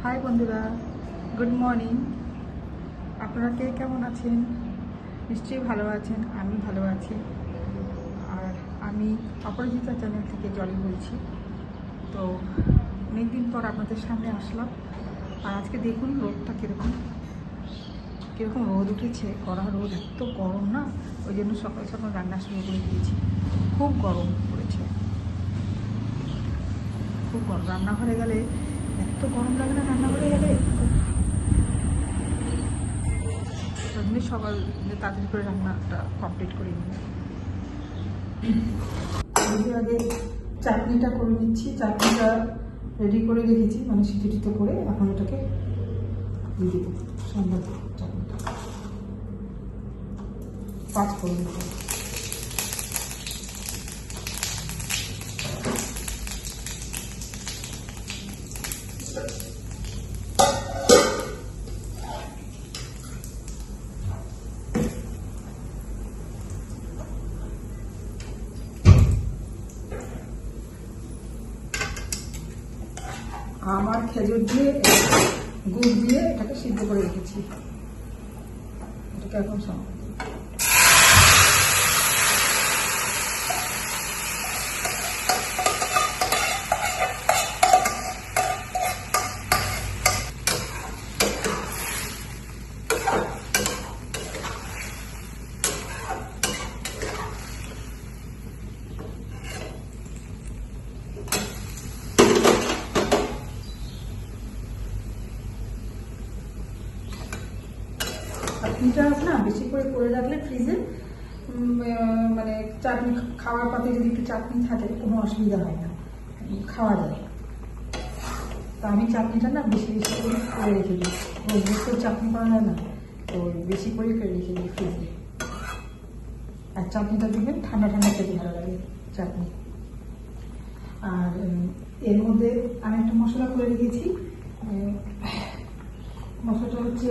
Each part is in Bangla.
হাই বন্ধুরা, গুড মর্নিং। আপনারা কে কেমন আছেন? নিশ্চয়ই ভালো আছেন, আমি ভালো আছি। আর আমি অপরাজিতা চ্যানেল থেকে জলি বলছি। তো অনেকদিন পর আপনাদের সামনে আসলাম। আর আজকে দেখুন রোদটা কীরকম রোদ উঠেছে, কড়া রোদ, এত গরম না, ওই জন্য সকাল সকাল রান্না শুরু করে দিয়েছি। খুব গরম পড়েছে, খুব গরম। রান্নাঘরে গেলে এত গরম লাগে না, রান্নাঘরে গেলে সকাল তাড়াতাড়ি করে রান্নাটা কমপ্লিট করে নিই। আগে চাটনিটা করে নিচ্ছি। চাটনিটা রেডি করে রেখেছি, মানে সিটিটিতে করে। এখন এটাকে দিয়ে দেবো সন্ধ্যা চাটনিটা পাঁচ করে দেবো। আমার খেজুর দিয়ে গুড় দিয়ে এটাকে সিদ্ধ করে রেখেছি। এটাকে এখন সময় চাটনিটা না বেশি করে রাখলে ফ্রিজে, মানে চাটনি খাওয়ার পাতে যদি একটু চাটনি থাকে কোনো অসুবিধা হয় না, খাওয়া যায়। তো আমি চাটনিটা না বেশি করে রেখে দিই। রোজ রোজ তো চাটনি করা যায় না, তো বেশি করে রেখে দিই ফ্রিজে। আর চাটনিটা দিবেন ঠান্ডা ঠান্ডা খেতে ভালো লাগে চাটনি। আর এর মধ্যে আমি একটা মশলা করে রেখেছি। মশলাটা হচ্ছে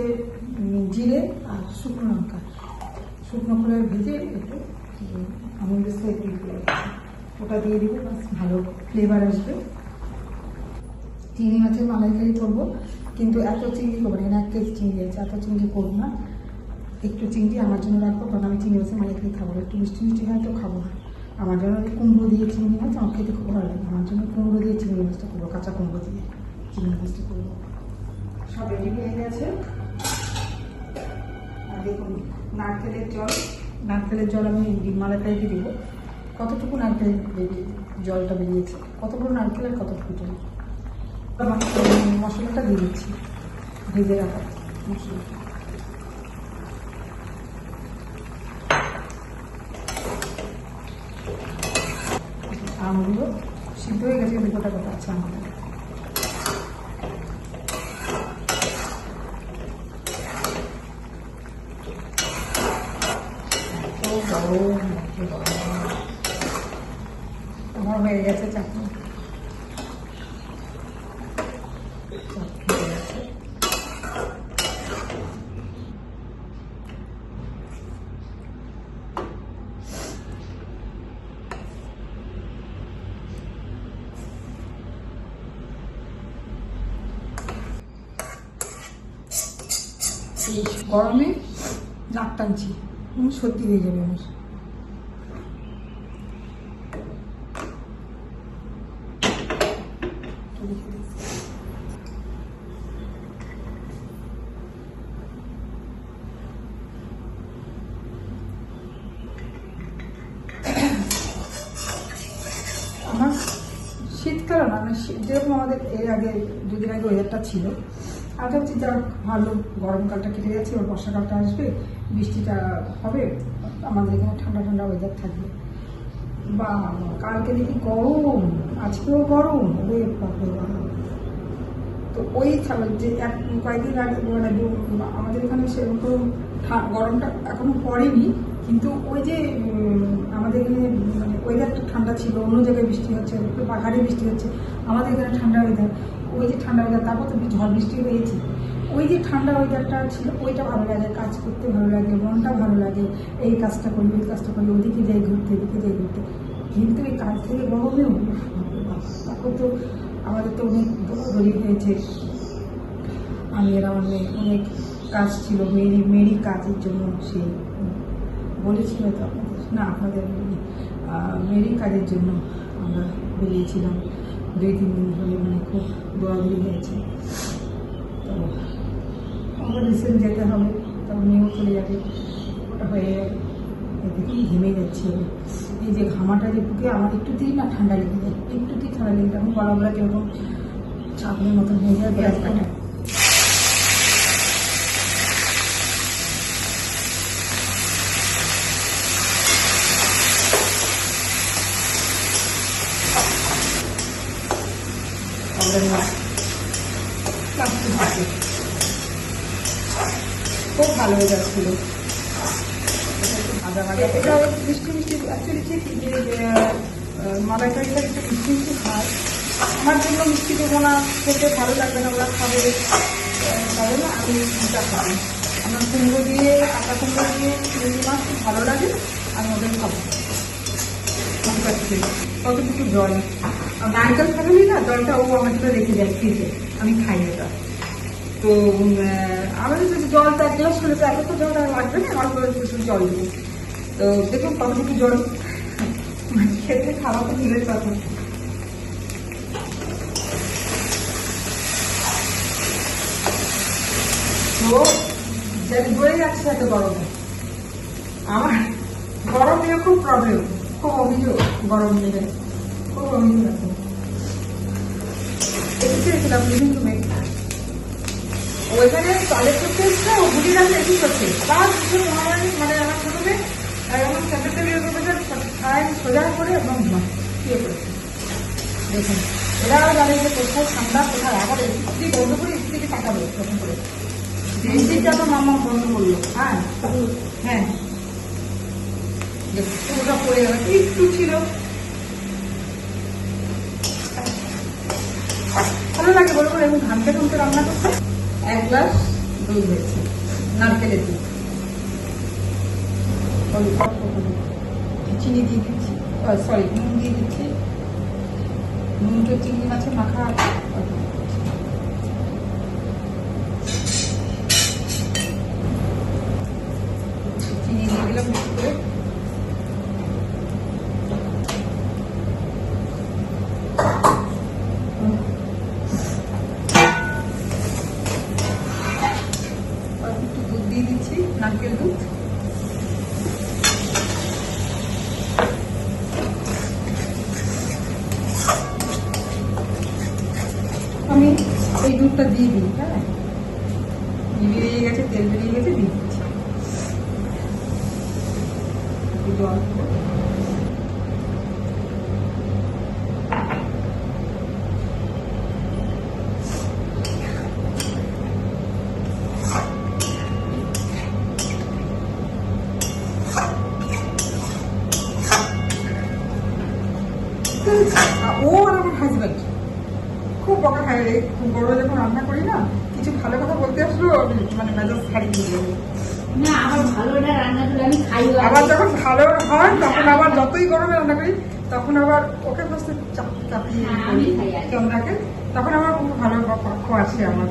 জিরে আর শুকনো লঙ্কা, শুকনো করে ভেজে একটু আমি ওটা দিয়ে দিব, ভালো ফ্লেভার আসবে। চিংড়ি মাছের মালাইকারি করবো, কিন্তু এত চিংড়ি করবো না, 1 কেজি চিংড়ি আছে, এত চিংড়ি করবো না। একটু চিংড়ি আমার জন্য রাখবো, কারণ আমি চিংড়ি মাছের মালাইকারি খাবো, একটু মিষ্টি মিষ্টি হয় তো খাবো না। আমার জন্য কুমড়ো দিয়ে চিংড়ি মাছ আমার খেতে খুব ভালো লাগে। আমার জন্য কুমড়ো দিয়ে চিংড়ি মাছটা করবো, কাঁচা কুমড়ো দিয়ে চিংড়ি মাছটা করবো। সব রেডি হয়ে গেছে। আর দেখুন নারকেলের জল আমি মালাইকারি দিয়ে দেবো। কতটুকু নারকেল জলটা বেরিয়েছে, কতটুকু নারকেল আর কতটুকু জল। মশলাটা দিয়ে দিচ্ছি, ভেজে রাখা মশলাটা। আমগুলো সিদ্ধ হয়ে গেছে, গোটা গোটা আছে আমগুলো। আমার হয়ে গেছে চাটনি। গরমে নাক টানছি, সত্যি হয়ে যাবে আমার। আমার শীতকাল না, মানে যেরকম আমাদের এর আগে 2 দিন আগে ওয়েদারটা ছিল, আর হচ্ছে যা ভালো, গরমকালটা কেটে যাচ্ছে, এবার বর্ষাকালটা আসবে, বৃষ্টিটা হবে, আমাদের এখানে ঠান্ডা ঠান্ডা ওয়েদার থাকবে। বা কালকে দেখি গরম, আজকেও গরম, তো ওই যে কয়েকদিন আগে মানে আমাদের এখানে সেরকম গরমটা এখনো পড়েনি, কিন্তু ওই যে আমাদের এখানে মানে ওয়েদারটা ঠান্ডা ছিল, অন্য জায়গায় বৃষ্টি হচ্ছে, একটু পাহাড়ে বৃষ্টি হচ্ছে, আমাদের এখানে ঠান্ডা ওয়েদার। ওই যে ঠান্ডা ওয়েদার, তারপর তো ঝড় বৃষ্টি হয়েছে, ওই যে ঠান্ডা ওয়েদারটা ছিল, ওইটা ভালো লাগে, কাজ করতে ভালো লাগে, মনটা ভালো লাগে, এই কাজটা করি ওই কাজটা করি, ওদিকে যাই ঘুরতে এদিকে যাই ঘুরতে। কিন্তু এই কাজ থেকে গরমেও তারপর তো আমাদের তো অনেক দৌড়াদৌড়ি হয়েছে, আমি আর আমার মেয়ে অনেক কাজ ছিল, মেয়েরই কাজের জন্য সে বলেছি হয়তো আপনাদের, না আপনাদের মেয়েরই কাজের জন্য আমরা বেরিয়েছিলাম 2-3 দিন ধরে, মানে খুব দৌড়াদৌড়ি হয়েছে। তো আমার রিসেন্ট যেতে হবে, তারপর মেয়েও চলে যাবে, ওটা হয়ে দেখুন ঘেমে যাচ্ছে। এই যে ঘামাটা যে বুকে আমার একটুতেই না ঠান্ডা লেগে যায়, একটুতেই ঠান্ডা লেগে যায়, এখন গলা গলা কিরকম চাপের মতন হয়ে যায় গ্যাস কাটা। খুব ভালো হয়ে যাচ্ছিল, ভাজা ভাজা। এটা মিষ্টি মিষ্টি অ্যাকচুয়ালি ঠিক যে মালাইকারিটা একটু মিষ্টি মিষ্টি খায়, আমার জন্য মিষ্টি দেবো না, খেতে ভালো লাগবে না, ওরা খাবে তাহলে না আমি এটা খাবো। আমার কুমড়ো দিয়ে আটা কুমড়ো দিয়ে চিংড়ি মাছ খুব ভালো লাগে, আমি ওদের খাবো। কতটুকু জল নারকেল থাকলেই না, জলটা ও আমার জন্য রেখে যায় ফ্রিজে, আমি খাই ওটা। তো আমাদের যদি জল তো 1 গ্লাস হলে তো এত তো জল লাগবে না, অল্প একটু জল দেবো। তো দেখুন কতটুকু জল, খেতে খাওয়া তো দূরের কথা। তো বয়ে যাচ্ছে এত গরমে, আমার গরম নিয়ে খুব প্রবলেম, খুব অভিযোগ গরম নিয়ে, খুব অভিযোগ আছে। এসেছিলাম লিভিং রুমে, ওইখানে টয়লেট করতে এসছে, ও গুলি রাখতে এসে করছে, তার মানে আমার ছোট মেয়ে এমন সেক্রেটারি সোজা করে এবং ইয়ে করেছে। দেখুন এরা জানে যে কোথায় ঠান্ডা কোথায়, আবার স্ত্রী বন্ধ করে স্ত্রীকে টাকাবে তখন করে, স্ত্রীটা তো মামা বন্ধ করলো। হ্যাঁ হ্যাঁ, পুরোটা পড়ে গেল, একটু ছিল। ভালো লাগে বলবো, এবং ঘামতে ঘামতে রান্না করতে। 1 গ্লাস দুধ হয়েছে, নারকেলের দুধ, চিনি দিয়ে দিচ্ছি, সরি নুন দিয়ে দিচ্ছি, নুনটা চিংড়ি মাছের মাখা আছে, চিনি দিয়ে দিলাম বেশি করে। একটু দুধ দিয়ে দিচ্ছি, নারকেল দুধ। আমি এই দুধটা দিয়ে দিই, হ্যাঁ বেরিয়ে গেছে, তেল বেরিয়ে গেছে, দিয়ে দিচ্ছি জল। ও আর আমার হাজব্যান্ড খুব বকা খায় রে, খুব বড় যখন রান্না করি না, কিছু ভালো কথা বলতে আসলো মানে মেজাজ ছাড়িয়ে দিয়ে যাবে। না আমার ভালো না রান্না করে আমি খাই, আবার যখন ভালো হয় তখন আবার যতই গরমে রান্না করি তখন আবার ওকে বসে চাপিয়ে কেমন রাখে, তখন আমার খুব ভালো পক্ষ আছে আমার।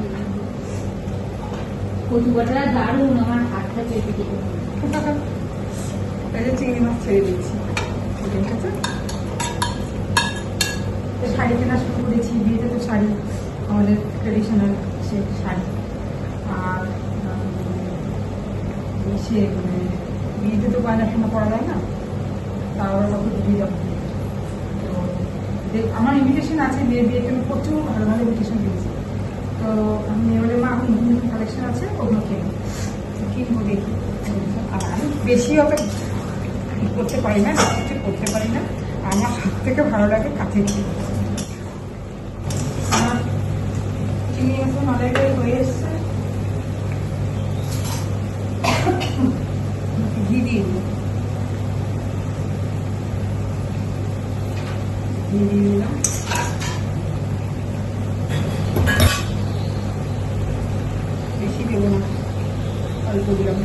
কচুবাটা দারুণ, আমার হাতটা চেপে দিল। এই যে চিংড়ি মাছ ছেড়ে দিচ্ছি, ঠিক আছে। শাড়ি কেনা শুরু করেছি, বিয়েতে তো শাড়ি আমাদের ট্রেডিশনাল সে শাড়ি, আর সে মানে বিয়েতে তো গয়না শোনা পড়া যায় না, তার কত দিয়ে যাবো। তো আমার ইনভিটেশন আছে, বিয়ের জন্য প্রচুর ভালো ভালো ইনভিটেশন দিয়েছি। তো আমি বলে মা এখন নতুন নতুন কালেকশন আছে, ওগুলো কিনবো দেখি। আর আমি বেশি অত করতে পারি না, কিছু করতে পারি না, আমার হাত থেকে ভালো লাগে কাছের জিনিস। আমার চিনি এখন অনেকটাই হয়ে এসছে, ঘি দিয়ে দিই, ঘি দিয়ে দিলাম, বেশি দেবো না, অল্প দিলাম।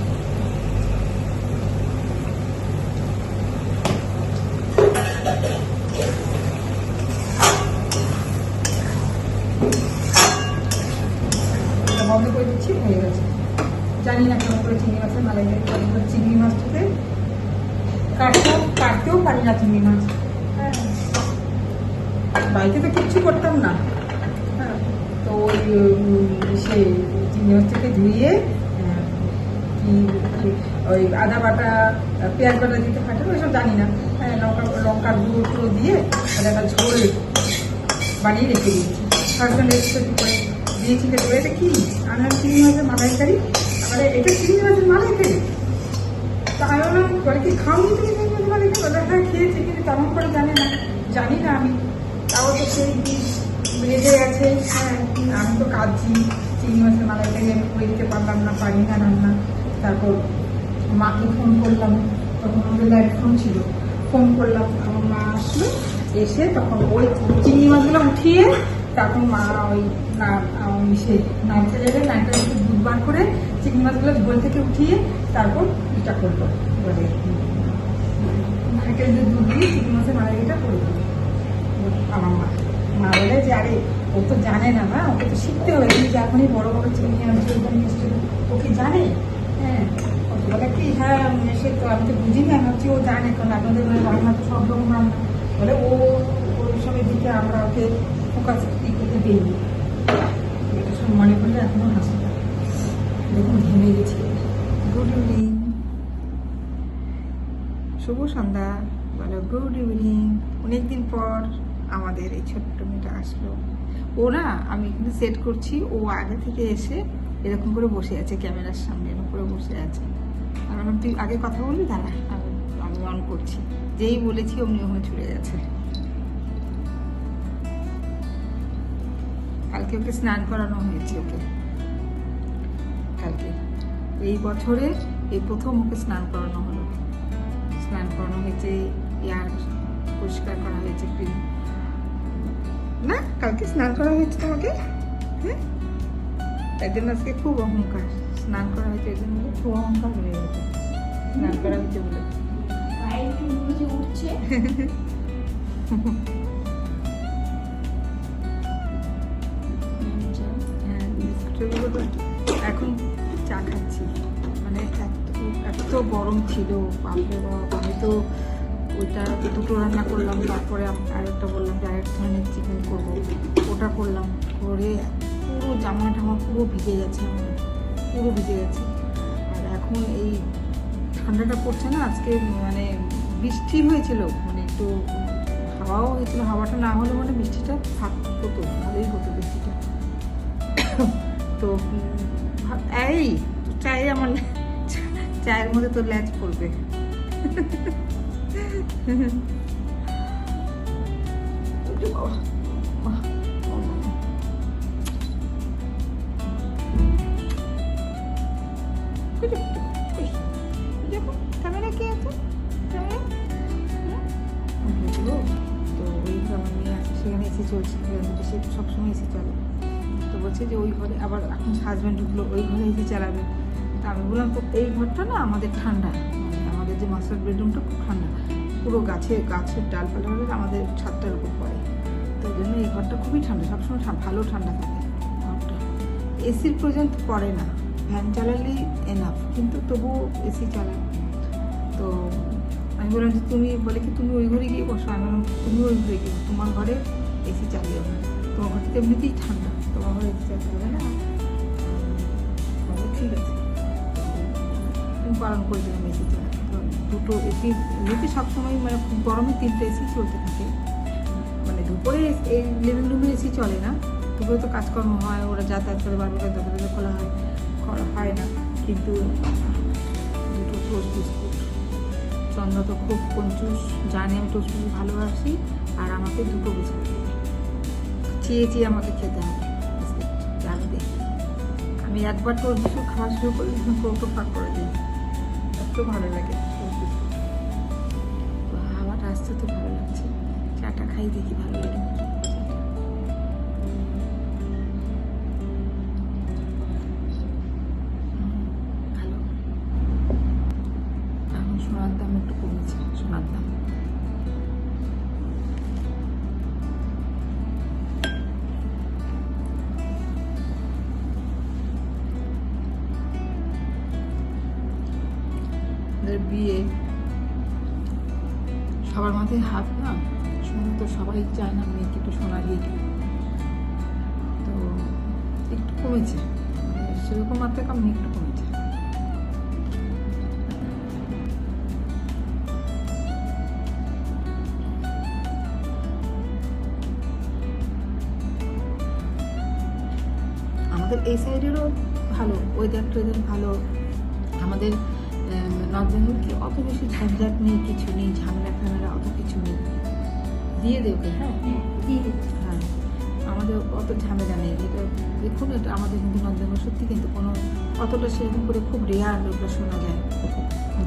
বন্ধ করে দিচ্ছি, হয়ে গেছে। জানি না কেমন করে চিংড়ি মাছের মালাইকারি কেমন করে চিংড়ি মাছটাতে কাটতেও পারি না চিংড়ি মাছ। হ্যাঁ, বাড়িতে তো কিচ্ছু করতাম না। হ্যাঁ, তো ওই সেই চিংড়ি মাছটাকে ধুয়ে ওই আদা বাটা পেঁয়াজ বাটা দিতে ফাটে ওইসব জানি না। হ্যাঁ, লঙ্কার গুঁড়ো দিয়ে একটা ঝোল বানিয়ে রেখে দিয়েছি। হাজব্যান্ড এক্সট্রা করে দিয়েছি। তো এটা কি আমার চিংড়ি মাছের মালাইকারি, মানে এটা চিংড়ি মাছের মালাইকারি। তা আমি বললাম বলে কি খাওনি তুমি চিংড়ি মাছের মালাইকারি? বলে হ্যাঁ খেয়েছি, কিন্তু তেমন করে জানি না আমি। তাও তো সেই রেগে গেছে। হ্যাঁ, আমি তো কাঁদছি, চিংড়ি মাছের মালাইকারি আমি করে দিতে পারলাম না, পারি না রান্না। তারপর মাকে ফোন করলাম, তখন আমাদের ল্যান্ড ফোন ছিল। ফোন করলাম, আমার মা আসলো, এসে তখন ওই চিংড়ি মাছগুলো উঠিয়ে তখন মা ওই সেই নারকেলের দুধ বার করে চিংড়ি মাছগুলো ঝোল থেকে উঠিয়ে তারপর এটা করলো, এবারে নারকেলের দুধ দিয়ে চিংড়ি মাছের মালাইকারিটা করলো আমার মা বলে যে আরে ও তো জানে না, না ওকে তো শিখতে হবে, তুমি যে এখনই বড় বড় চিংড়ি আনছো ও কি জানে? হ্যাঁ, বলে কি হ্যাঁ সে তো আমি তো বুঝি না, ভাবছি ও জানে, কারণ আপনাদের রান্না তো সব রকম রান্না। বলে ওই সবের দিকে আমরা ওকে ফোকাস করতে দিই। এটা সব মনে করলে এখনো হাসি পায়। দেখুন ঘেমে গেছি। গুড ইভিনিং, শুভ সন্ধ্যা, বলো গুড ইভিনিং। অনেকদিন পর আমাদের এই ছোট্ট মেয়েটা আসলো। ও না, আমি কিন্তু সেট করছি, ও আগে থেকে এসে এরকম করে বসে আছে ক্যামেরার সামনে, এরকম করে বসে আছে। আমি বললাম তুই আগে কথা বলবি, দাঁড়া আমি অন করছি। যেই বলেছি অমনি ওখানে চলে গেছে। কালকে ওকে স্নান করানো হয়েছে, ওকে কালকে এই বছরে এই প্রথম ওকে স্নান করানো হলো। স্নান করানো হয়েছে, এয়ার পরিষ্কার করা হয়েছে, ক্রিম না কালকে স্নান করা হয়েছে তোমাকে। হ্যাঁ, তাই জন্য আজকে খুব অহংকার। স্নান করা হয়েছে এই জন্য খুব অহংকার হয়ে গেছে, স্নান করা হয়েছে বলে। উঠছে এখন চা খাচ্ছি, মানে এত গরম ছিল, বাপরে বাপ। আমি তো ওইটা দুটো রান্না করলাম, তারপরে আরেকটা বললাম যে আরেক ধরনের চিকেন করবো, ওটা করলাম। করে পুরো জামা টামা পুরো ভিজে গেছে, আমার পুরো ভিজে গেছে। আর এখন এই ঠান্ডাটা পড়ছে না, আজকে মানে বৃষ্টি হয়েছিল, মানে একটু হাওয়াও হয়েছিল। হাওয়াটা না হলে মানে বৃষ্টিটা হতো, ভালোই হতো বৃষ্টিটা। তো এই চায়ে আমার চায়ের মধ্যে তো ল্যাচ পড়বে। ক্যামেরা কে আছে? তো ওই আমার মেয়ে আছে, সেখানে এসে চলছে, সে সবসময় এসে চলে। তো বলছে যে ওই ঘরে আবার এখন হাজব্যান্ড ঢুকলো, ওই ঘরে এসে চালাবে। তা আমি বললাম তো এই ঘরটা না আমাদের ঠান্ডা, মানে আমাদের যে মাস্টার বেডরুমটা খুব ঠান্ডা, পুরো গাছের ডালপালা হলে আমাদের ছাদটার উপর পড়ে। তো ওই জন্য এই ঘরটা খুবই ঠান্ডা, সবসময় ভালো ঠান্ডা থাকে ঘরটা। এসির প্রয়োজন পড়ে না, ফ্যান চালালেই এনাফ, কিন্তু তবুও এসি চালায়। তো আমি বললাম যে তুমি বলে কি তুমি ওই ঘরে গিয়ে বসো। আমি বললাম তুমি ওই ঘরে গিয়ে, তোমার ঘরে এসি চালিয়ে না, তোমার ঘরটা তো এমনিতেই ঠান্ডা, তোমার ঘরে এসি চালাতে হবে না। ঠিক আছে, তুমি পালন করে দিলাম এসি চালাতে। তো দুটো এসি এমনিতে সবসময়, মানে খুব গরমে 3টে এসি চলতে থাকে। মানে দুপুরে এই লিভিং রুমে এসি চলে না, দুপুরে তো কাজকর্ম হয়, ওরা যাতায়াত করে, বারবার দরজা খোলা হয় না। কিন্তু দুটো টোস্ট বিস্কুট, চন্দ্র তো খুব কঞ্জুস, জানে আমি টোস্ট বিস্কুট ভালোবাসি, আর আমাকে দুটো বিস্কুট চেয়ে আমাকে খেতে হবে বিস্কুট, জানবে। আমি একবার টোস্ট বিস্কুট খাওয়া শুরু করলে কৌটো ফাঁক করে দিই, এত ভালো লাগে টোস্ট বিস্কুট। হাওয়াটা আসতে তো ভালো লাগছে, চাটা খাই দেখি ভালো লাগে নাকি। ভালো, এখন সোনার দাম একটু কমেছে, সোনার দাম। ছেলের বিয়ে, সবার মাথায় হাত না, শুনে তো সবাই চায় না মেয়েকে একটু সোনা দিয়ে দিই। তো একটু কমেছে, মানে সেরকম মাত্রা কম নেই, একটু কমেছে। আমাদের এই সাইডেরও ভালো ওয়েদার টোয়েদার ভালো। আমাদের নর্থ বেঙ্গল কি অত বেশি ঝঞ্ঝাট নেই, কিছু নেই, ঝামেলা ফামেলা অত কিছু নেই। দিয়ে দে ওকে। হ্যাঁ হ্যাঁ, আমাদের অত ঝামেলা নেই। এটা দেখুন, এটা আমাদের কিন্তু নর্থ বেঙ্গল সত্যি কিন্তু কোনো অতটা সেরকম করে খুব রেয়ার ওটা শোনা যায়।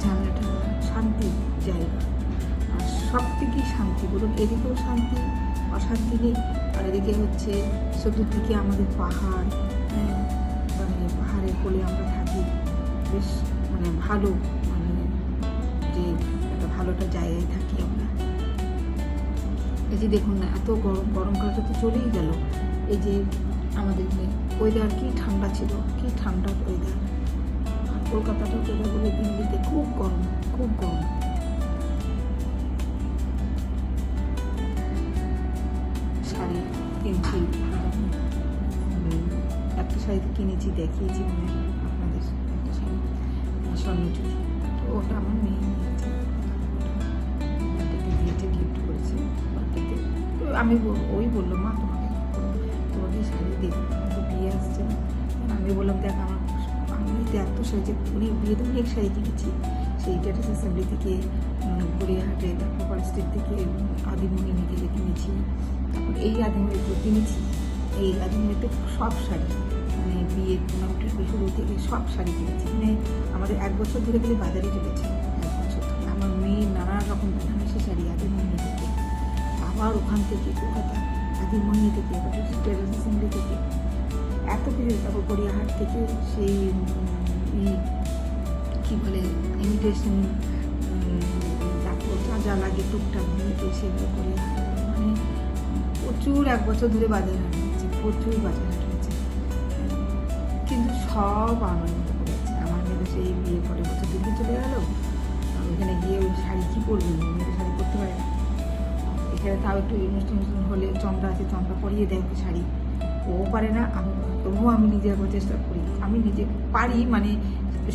ঝামেলাটা শান্তি জায়গা, আর সব থেকেই শান্তি বলুন। এদিকেও শান্তি, অশান্তি নেই। আর এদিকে হচ্ছে চতুর্দিকে আমাদের পাহাড়, মানে পাহাড়ের কোলে আমরা থাকি, বেশ মানে ভালো, মানে যে একটা ভালোটা জায়গায় থাকি আমরা। এই যে দেখুন না, এত গরম, গরমকালটা তো চলেই গেল। এই যে আমাদের ওয়েদার কি ঠান্ডা ছিল, কি ঠান্ডা ওয়েদার। আর কলকাতাটা চলে বলে দিল্লিতে খুব গরম, খুব গরম। শাড়ি কিনছি, একটা শাড়ি তো কিনেছি, দেখিয়েছি মানে আপনাদের, একটা শাড়ি স্বর্ণচুর, তো ওটা আমার মেয়ে নিয়েছে, বার্থডেতে দিয়েছে, গিফট করেছে বার্থডেতে। তো আমি ওই বললো, মা তোমাকে শাড়ি দেখি, তো বিয়ে আসছে না। আমি বললাম, দেখ আমি তো এত শাড়ি, যে অনেক বিয়েতে অনেক শাড়ি কিনেছি, সেই টেটাস অ্যাসেম্বলি থেকে, গড়িয়াহাটে, তারপর কলেজ স্ট্রিট থেকে আদিমণি থেকে কিনেছি, তারপর এই আদিমণিতে কিনেছি। এই আদিমণিতে সব শাড়ি, মানে বিয়ের টুর্নামেন্টের শুরু থেকে সব শাড়ি কিনেছি। মানে আমাদের 1 বছর ধরে গেলে বাজারে চলেছে, 1 বছর ধরে আমার মেয়ে নানা রকম বেনারসি শাড়ি আদিমণি থেকে, আবার ওখান থেকে কলকাতা আদিমণি থেকে, টেটাস অ্যাসেম্বলি থেকে, এত কিছু। তারপর গড়িয়াহাট থেকে সেই কী বলে ইমিটেশন, তারপর যা যা লাগে টুকটাক বিয়েতে সেগুলো গড়িয়াহাট, মানে প্রচুর 1 বছর ধরে বাজার হাট হয়েছে, প্রচুর বাজার হাট হয়েছে। কিন্তু সব আনন্দ করেছে। আমার মেয়ে সেই বিয়ে পরের বছর দিল্লি চলে গেল, ওইখানে গিয়ে ওই শাড়ি কী পরবে, মেয়েদের শাড়ি পরতে পারে না। এখানে তাও একটু অনুষ্ঠান হলে চন্দ্রা আছে, চন্দ্রা পরিয়ে দেয় ওকে শাড়ি, ও পারে না, আমি তবুও আমি নিজে একবার চেষ্টা করি, আমি নিজে পারি। মানে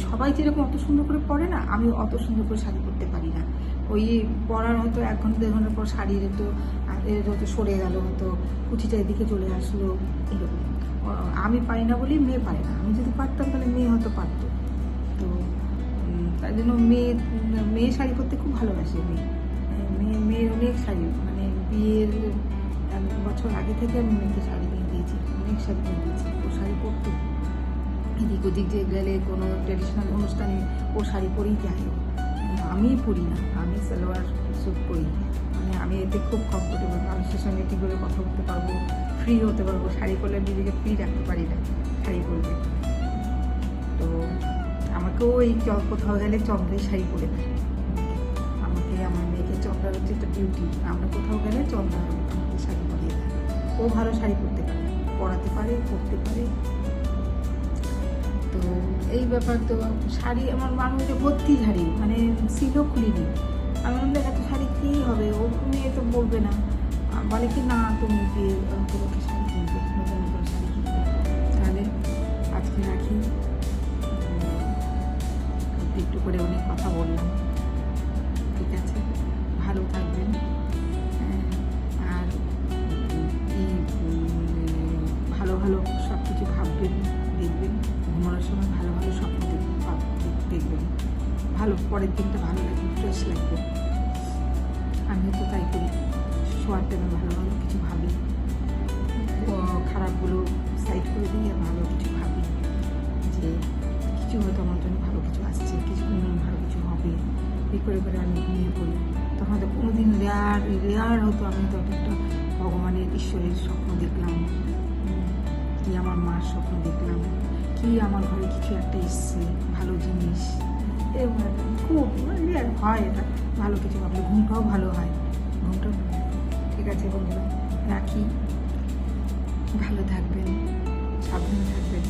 সবাই যেরকম অত সুন্দর করে পরে না, আমি অত সুন্দর করে শাড়ি পরতে পারি না। ওই পরার হয়তো 1 ঘন্টা 1.5 ঘন্টার পর শাড়ির একটু হয়তো সরে গেল, হয়তো কুচিটা এদিকে চলে আসলো, এরকম। আমি পারি না বলেই মেয়ে পারে না। আমি যদি পারতাম তাহলে মেয়ে হয়তো পারতো। তো তাই জন্য মেয়ে শাড়ি পরতে খুব ভালোবাসে। মেয়ের অনেক শাড়ি, মানে বিয়ের 1 বছর আগে থেকে আমি মেয়েকে শাড়ি কিনে দিয়েছি, অনেক শাড়ি কিনে দিয়েছি। ও শাড়ি পরতো, এদিক ওদিক যে গেলে কোনো ট্র্যাডিশনাল অনুষ্ঠানে ও শাড়ি পরেই যায়। আমি পরি না, আমি সালোয়ার স্যুট পরি, মানে আমি এতে খুব কমফোর্টেবল। মানুষের সঙ্গে কী করে কথা বলতে পারবো, ফ্রি হতে পারবো। শাড়ি পরলে নিজেকে ফ্রি রাখতে পারি না শাড়ি পরলে। তো আমাকেও এই কোথাও গেলে চন্দ্রের শাড়ি পরে দেয়, আমাকে আমার মেয়েকে। চন্দ্রার হচ্ছে একটা বিউটি, আমরা কোথাও গেলে চন্দ্রা আমাকে শাড়ি পরিয়ে দেয়। ও ভালো শাড়ি পরতে পারে, পরাতে পারে, পরতে পারে। তো এই ব্যাপার। তো শাড়ি আমার মানুষের ভর্তি শাড়ি, মানে সিলও খুলিনি। আমি বললাম, এত শাড়ি কী হবে, ও মেয়ে তো বলবে না, বলে কি না তুমি বিয়ে তোমাকে শাড়ি কিনবে, নতুন নতুন শাড়ি কিনবে। তাহলে আজকে রাখি, একটু করে অনেক কথা বললাম, ঠিক আছে, ভালো থাকবেন। আর এই ভালো ভালো সব কিছু ভাববেন, দেখবেন, ঘুমানোর সময় ভালো ভালো স্বপ্ন দেখবেন, ভালো পরের দিনটা ভালো লাগবে, ফ্রেশ লাগবে। আমিও তো তাই করি, শোয়ার টাইমে ভালো ভালো কিছু ভাবি, খারাপগুলো সাইড করে দিই, আর ভালো কিছু ভাবি যে কিছু হয়তো আমার জন্য ভালো কিছু আসছে, কিছু ভালো কিছু হবে। এই করে করে আমি ঘুমিয়ে পড়ি। তখন তো কোনো দিন রেয়ার হতো আমি তো একটা ভগবানের, ঈশ্বরের স্বপ্ন দেখলাম, কি আমার মার স্বপ্ন দেখলাম, কি আমার ঘরে কিছু একটা এসছে, ভালো জিনিস, এবার খুব রেয়ার হয়। এটা ভালো কিছু ভাবলে ঘুমটাও ভালো হয়, ঘুমটাও ভালো হয়। ঠিক আছে বন্ধুরা, রাখি, ভালো থাকবেন, সাবধানে থাকবেন।